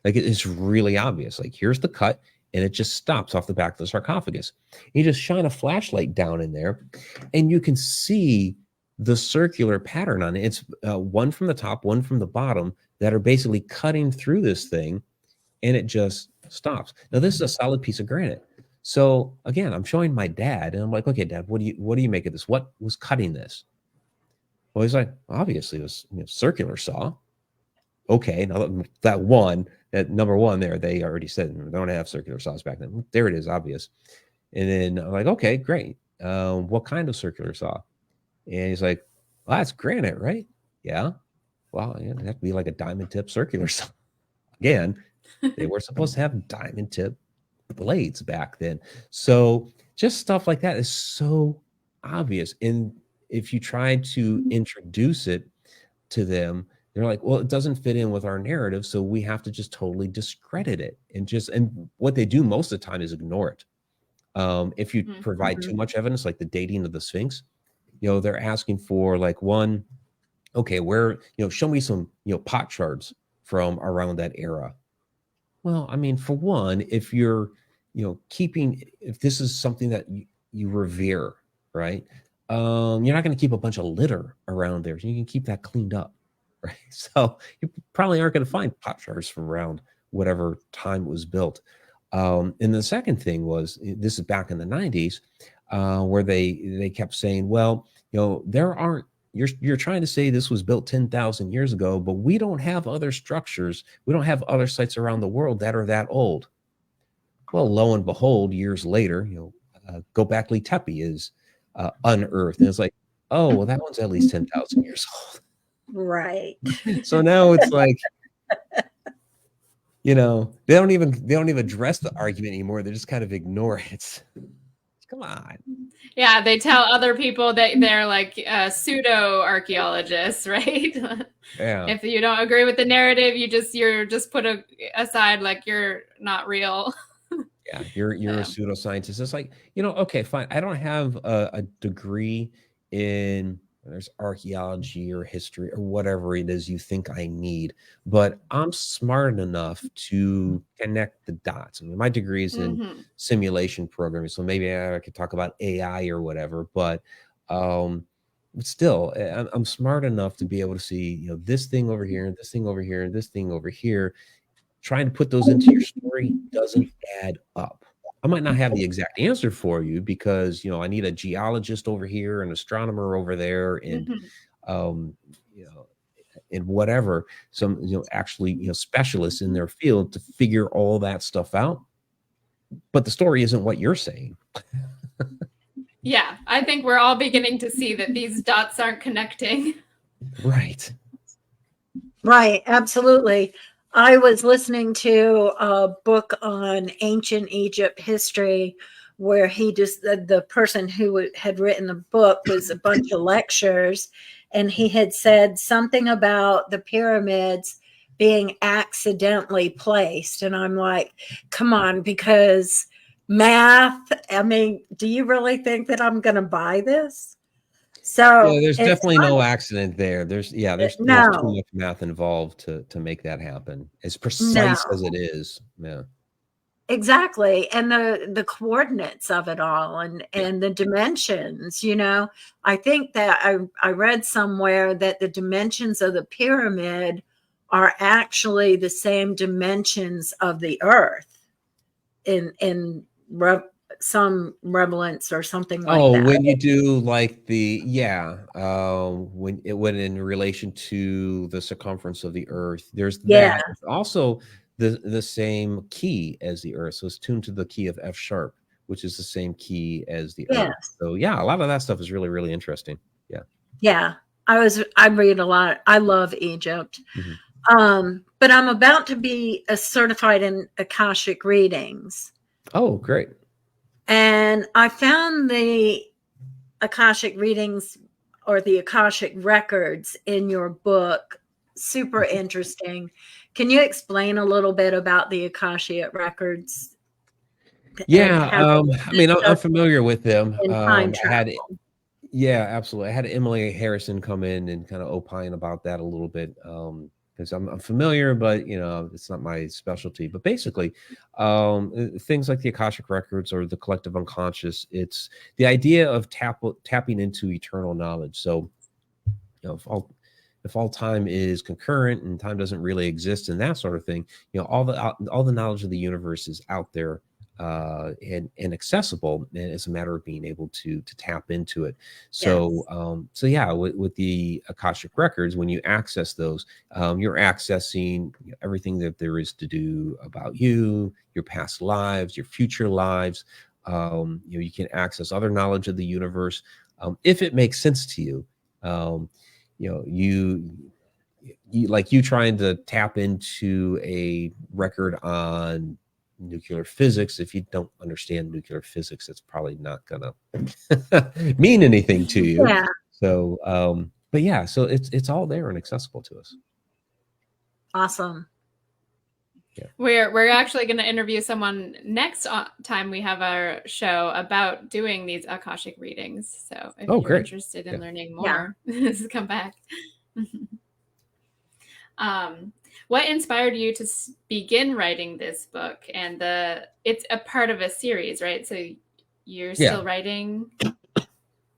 Like it's really obvious. Like here's the cut, and it just stops off the back of the sarcophagus. You just shine a flashlight down in there, and you can see the circular pattern on it. It's one from the top, one from the bottom, that are basically cutting through this thing, and it just stops. Now, this is a solid piece of granite. So again, I'm showing my dad, and I'm like, okay, Dad, what do you make of this? What was cutting this? Well, he's like, obviously it was circular saw. Okay, now that number one there, they already said they don't have circular saws back then. There it is, obvious. And then I'm like, okay, great. What kind of circular saw? And he's like, well, that's granite, right? Yeah. Well, it'd have to be like a diamond tip circular saw. Again, they were supposed to have diamond tip blades back then. So just stuff like that is so obvious. And if you try to introduce it to them, they're like, well, it doesn't fit in with our narrative, so we have to just totally discredit it. And what they do most of the time is ignore it. If you provide too much evidence, like the dating of the Sphinx, they're asking for like one, okay, where, show me some, pot shards from around that era. Well, I mean, for one, if you're, if this is something that you revere, right? You're not going to keep a bunch of litter around there. You can keep that cleaned up, right? So you probably aren't going to find pot shards from around whatever time it was built. And the second thing was, this is back in the 90s, where they kept saying, well, there aren't, you're trying to say this was built 10,000 years ago, but we don't have other structures. We don't have other sites around the world that are that old. Well, lo and behold, years later, Göbekli Tepe is unearthed. And it's like, oh, well, that one's at least 10,000 years old. Right. So now it's like, they don't even address the argument anymore. They just kind of ignore it. Come on. Yeah, they tell other people that they're like pseudo archaeologists, right? Yeah. If you don't agree with the narrative, you're just put aside, like you're not real. Yeah, you're a pseudoscientist. It's like, okay, fine. I don't have a degree in there's archaeology or history or whatever it is you think I need, but I'm smart enough to connect the dots. I mean, my degree is in simulation programming, so maybe I could talk about AI or whatever, but still, I'm smart enough to be able to see, you know, this thing over here, and this thing over here, and this thing over here. Trying to put those into your story doesn't add up. I might not have the exact answer for you because, you know, I need a geologist over here, an astronomer over there, and you know, and whatever, some, you know, actually, you know, specialists in their field to figure all that stuff out. But the story isn't what you're saying. Yeah, I think we're all beginning to see that these dots aren't connecting. Right. Right, absolutely. I was listening to a book on ancient Egypt history where he just, the person who had written the book was a bunch of lectures, and he had said something about the pyramids being accidentally placed. And I'm like, come on, because math, I mean, do you really think that I'm going to buy this? So yeah, there's definitely no accident there. There's there's too much math involved to make that happen. As precise as it is. Yeah. Exactly. And the coordinates of it all and the dimensions, you know. I think that I read somewhere that the dimensions of the pyramid are actually the same dimensions of the earth in some relevance or something like that. When you do like when in relation to the circumference of the earth, there's that. It's also the same key as the earth. So it's tuned to the key of F sharp, which is the same key as the earth. So yeah, a lot of that stuff is really, really interesting. Yeah. Yeah. I read a lot. I love Egypt. But I'm about to be certified in Akashic readings. Oh, great. And I found the Akashic readings or the Akashic records in your book super interesting. Can you explain a little bit about the Akashic records? Yeah, I mean, I'm familiar with them. Absolutely. I had Emily Harrison come in and kind of opine about that a little bit. Because I'm familiar, but you know, it's not my specialty. But basically, things like the Akashic records or the collective unconscious, it's the idea of tapping into eternal knowledge. So, you know, if all time is concurrent and time doesn't really exist and that sort of thing, you know, all the knowledge of the universe is out there and accessible, and it's a matter of being able to tap into it. So with the Akashic records, when you access those, you're accessing everything that there is to do about you, your past lives, your future lives. You can access other knowledge of the universe if it makes sense to you. You like you trying to tap into a record on nuclear physics. If you don't understand nuclear physics, it's probably not gonna mean anything to you. Yeah. So but yeah, so it's all there and accessible to us. Awesome. Yeah. We're actually going to interview someone next time we have our show about doing these Akashic readings. So if you're interested in learning more, come back. What inspired you to begin writing this book? And it's a part of a series, right? So you're still writing?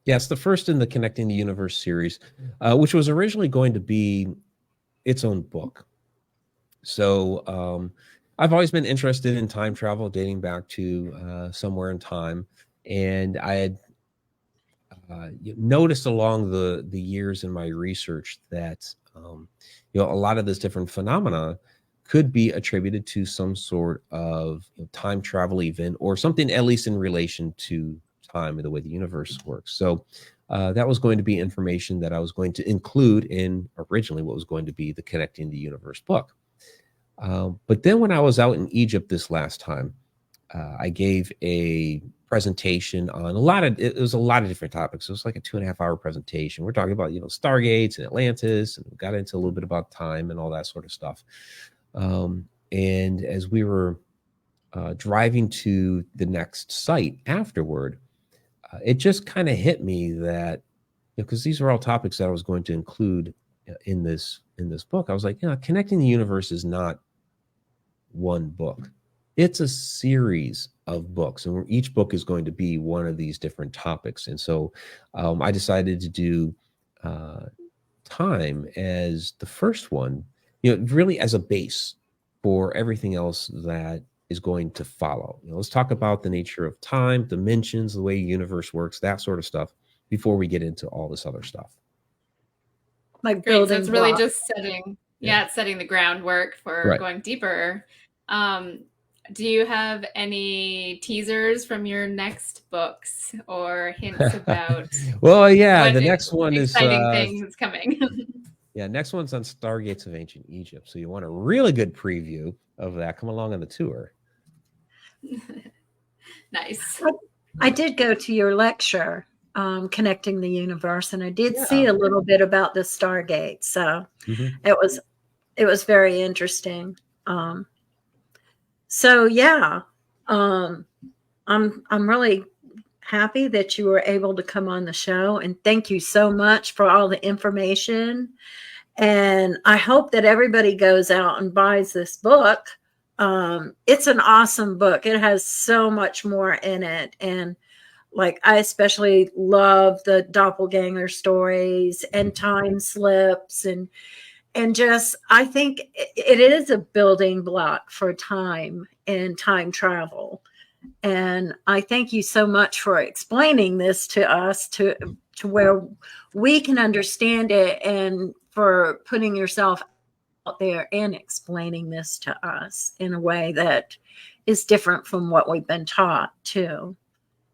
Yeah, it's the first in the Connecting the Universe series, which was originally going to be its own book. So I've always been interested in time travel, dating back to Somewhere in Time. And I had noticed along the years in my research that a lot of this different phenomena could be attributed to some sort of time travel event or something, at least in relation to time and the way the universe works. So that was going to be information that I was going to include in originally what was going to be the Connecting the Universe book. But then when I was out in Egypt this last time, I gave a presentation on it was a lot of different topics. It was like a 2.5-hour presentation. We're talking about, Stargates and Atlantis, and we got into a little bit about time and all that sort of stuff. And as we were driving to the next site afterward, it just kind of hit me that, because these are all topics that I was going to include in this book. I was like, connecting the universe is not one book. It's a series of books, and each book is going to be one of these different topics. And so I decided to do time as the first one, really as a base for everything else that is going to follow. Let's talk about the nature of time, dimensions, the way the universe works, that sort of stuff, before we get into all this other stuff. Like Great. So building it's really blocks. just it's setting the groundwork for Right. going deeper. Do you have any teasers from your next books or hints about well, yeah, the next one is exciting things coming? Yeah, next one's on Stargates of Ancient Egypt. So you want a really good preview of that, come along on the tour. Nice. I did go to your lecture, Connecting the Universe, and I did see a little bit about the Stargate. So it was very interesting. I'm really happy that you were able to come on the show, and thank you so much for all the information. And I hope that everybody goes out and buys this book. It's an awesome book. It has so much more in it. And I especially love the doppelganger stories and time slips and just, I think it is a building block for time and time travel. And I thank you so much for explaining this to us to where we can understand it, and for putting yourself out there and explaining this to us in a way that is different from what we've been taught too.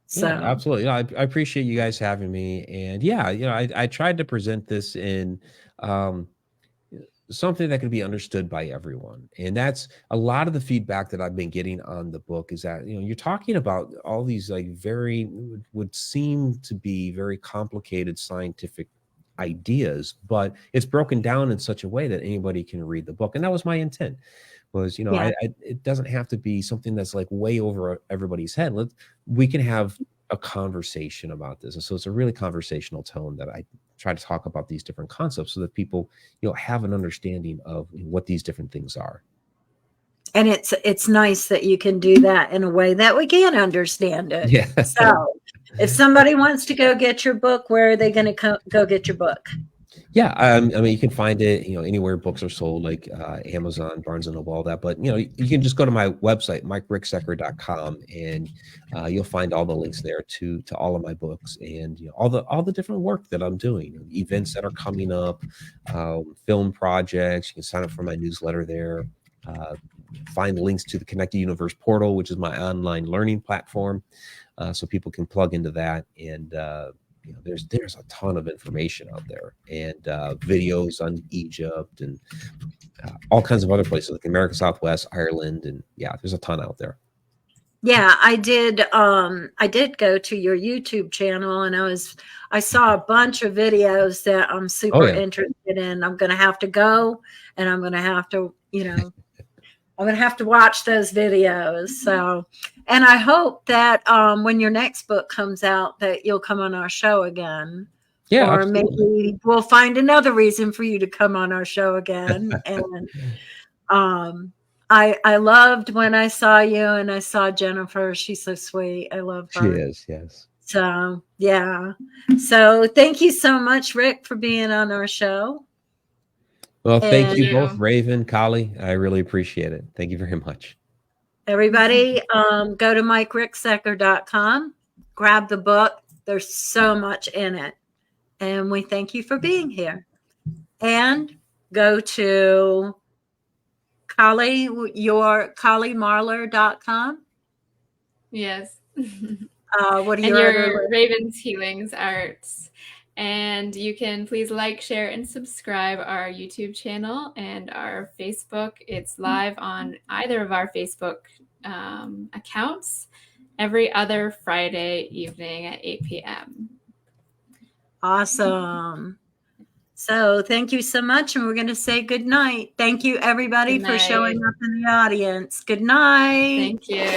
So yeah, absolutely. I appreciate you guys having me. And I tried to present this in something that could be understood by everyone. And that's a lot of the feedback that I've been getting on the book, is that, you're talking about all these very, would seem to be very complicated scientific ideas, but it's broken down in such a way that anybody can read the book. And that was my intent, was, it doesn't have to be something that's way over everybody's head. We can have a conversation about this. And so it's a really conversational tone that I try to talk about these different concepts, so that people, have an understanding of what these different things are. And it's nice that you can do that in a way that we can understand it. Yeah. So if somebody wants to go get your book, where are they going to go get your book? Yeah, I mean, you can find it, anywhere books are sold, like Amazon, Barnes and Noble, all that. But you can just go to my website, MikeRicksecker.com, and you'll find all the links there to all of my books, and all the different work that I'm doing, events that are coming up, film projects. You can sign up for my newsletter there. Find links to the Connected Universe portal, which is my online learning platform, so people can plug into that. And there's a ton of information out there, and videos on Egypt and all kinds of other places, like America Southwest, Ireland, and there's a ton out there. Yeah, I did go to your YouTube channel, and I saw a bunch of videos that I'm super interested in. I'm going to have to go, and I'm going to have to, I'm going to have to watch those videos. So, and I hope that when your next book comes out, that you'll come on our show again. Yeah, or absolutely. Maybe we'll find another reason for you to come on our show again. And I loved when I saw you, and I saw Jennifer. She's so sweet. I love her. She is, yes. So, yeah. So thank you so much, Rick, for being on our show. Well, thank you both, Raven, Kali. I really appreciate it. Thank you very much. Everybody, go to MikeRicksecker.com, grab the book. There's so much in it. And we thank you for being here. And go to KaliMarler.com. Yes. What are your Raven's Healings Arts. And you can please like, share, and subscribe our YouTube channel and our Facebook. It's live on either of our Facebook accounts every other Friday evening at 8 p.m. Awesome. So thank you so much. And we're going to say good night. Thank you, everybody, for showing up in the audience. Good night. Thank you.